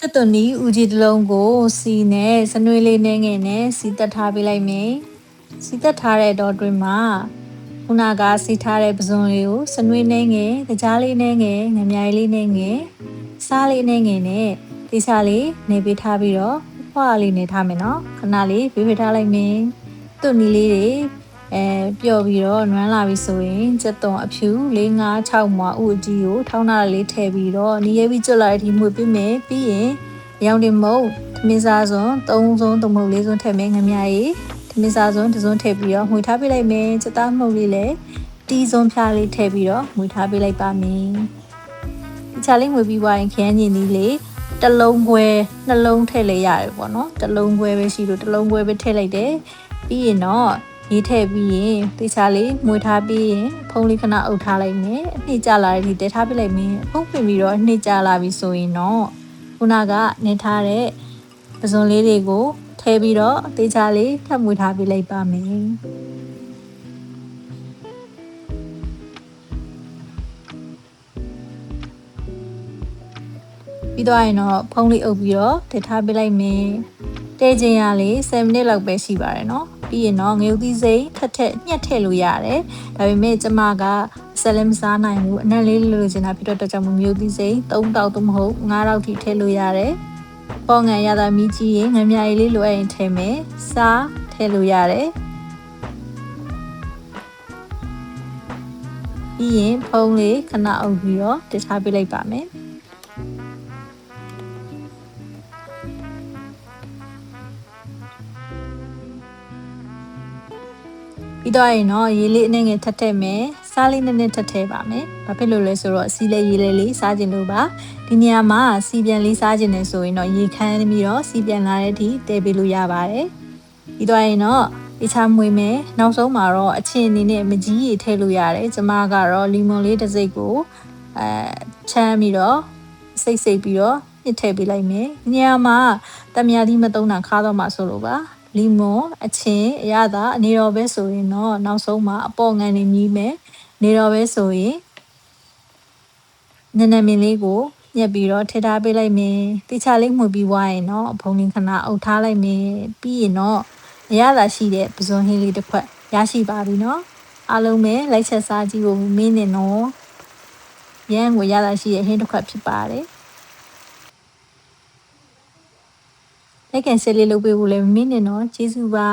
စက်သွန်နီဦးကြီးတစ်လုံးကိုစီနဲ့စနွေးလေးနှဲငယ်နဲ့စီတက်ထားပေးလိုက်မယ်စီတက်ထားတဲ့တော့တွင်မှာခုနကစီထားတဲ့ပဇွန်လေးကိုစနွေးနှဲငယ်ကြားလေးနှဲငယ်ငမြိုင်လေးနှဲငယ်စားလေးနှဲငယ်နဲ့ဒီစားလေးနေပေးထားပြီးတော့ဖွားလေးနေထားမယ်နော်ခဏလေးပေးထားလိုက်မယ်သွန်နီလေးတွေပျော်ပြီးတော့နွမ်းလာပြီဆိုရင်စက်သွန်အဖြူ4 5 6မွာဥအကြီးကိုထောင်းထားလေးထည့်ပြီးတော့နီးရဲပြီးကျွတ်လာတဲ့အထိမှုပေးမယ်ပြီးရင်ရောင်တင်မုတ်သမင်းစားစွန်း3စွန်း3မုတ်4စွန်းထည့်မယ်ငမြရီသမင်းစားစွန်း2စွန်းထည့်ပြီးတော့မှွေထားပေးလိုက်မယ်စက်သားမှုတ်လေးလည်းတီးစွန်းဖြားလေးထည့်ပြီးတော့မှွေထားပေးလိုက်ပါမယ်ဒီချာလေးမှွေပြီးသွားရင်ခရမ်းညင်လေးလေးတစ်လုံးခွဲနှလုံးထည့်လိုက်ရတယ်ပေါ့နော်တစ်လုံးခွဲပဲရှိလို့တစ်လုံးခွဲပဲထည့်လိုက်တယ်ပြီးရင်တော့ရေးထည့်ပြီးရင်တေချာလေးမှွေထားပြီးရင်ဖုံးလေးခဏအုပ်ထားလိုက်မယ်အနှစ်ကျလာတဲ့ဒီတဲထားပြလိုက်မယ်ဖုံးပြင်ပြီးတော့အနှစ်ကျလာပြီဆိုရင်တော့ခုနကနေထားတဲ့ပဇွန်လေးတွေကိုထည့်ပြီးတော့တေချာလေးထပ်မှွေထားပြလိုက်ပါမယ်ပြီးတော့ရင်တော့ဖုံးလေးအုပ်ပြီးတော့တထားပြလိုက်မယ်တဲခြင်းရလေး7မိနစ်လောက်ပဲရှိပါတယ်နော်ပြီးရင်တော့ငရုတ်သီးစိမ်းထက်ညှက်ထည့်လို့ရတယ်ဒါပေမဲ့ကျမကဆက်လည်းမစားနိုင်ဘူးအနက်လေးလိုချင်တာဖြစ်တော့ကြောင့်ငရုတ်သီးစိမ်း3တောက်သို့မဟုတ်5တောက်ထိထည့်လို့ရတယ်ပေါ်ငံရတာမီးကြီးရင်ငမြရီလေးလိုအပ်ရင်ထည့်မယ်စားထည့်လို့ရတယ်ပြီးရင်ဖုံးလေးခဏအုပ်ပြီးတော့တထားပေးလိုက်ပါမယ်ပြီးတော့ရင်တော့ရေလေးအနည်းငယ်ထပ်ထည့်မယ်စားလေးနည်းနည်းထပ်ထည့်ပါမယ်ဘာဖြစ်လို့လဲဆိုတော့စီလေးရေလေးစားခြင်းလို့ပါဒီနေရာမှာစီပြန်လေးစားခြင်းနေဆိုရင်တော့ရေခမ်းပြီးတော့စီပြန်လာတဲ့အထိတည်ပေးလို့ရပါတယ်ပြီးတော့ရင်တော့တခြားမွေးမယ်နောက်ဆုံးမှာတော့အချင်းအနေနဲ့မကြီးရေထည့်လို့ရတယ်ကျမကတော့လီမွန်လေးတစ်စိပ်ကိုချမ်းပြီးတော့စိတ်ပြီးတော့ညှစ်ထည့်ပေးလိုက်မယ်ဒီနေရာမှာတမယာသီးမသုံးတာခါတော့မှဆိုလို့ပါလီမွန်အချင်းအရသာအနေတော်ပဲဆိုရင်တော့နောက်ဆုံးမှာအပေါ်ငံနေမြည်မယ်နေတော်ပဲဆိုရင်နည်းနည်းမင်းလေးကိုညက်ပြီးတော့ထည့်ထားပေးလိုက်မယ်တိချလေးမှုပြီးွားရင်တော့ဘုံလင်းခဏအုပ်ထားလိုက်မယ်ပြီးရင်တော့အရသာရှိတဲ့ပဇွန်ဟင်းလေးတစ်ခွက်ရရှိပါပြီနော်အားလုံးပဲလိုက်ချက်စားကြည့်ဖို့မင်းနဲ့နော်ရန်ကိုရသာရှိတဲ့ဟင်းတစ်ခွက်ဖြစ်ပါတယ်လက်ကန်ဆက်လေးလုပ်ပေးဖို့လည်းမင်းနဲ့နော်ကျေးဇူးပါ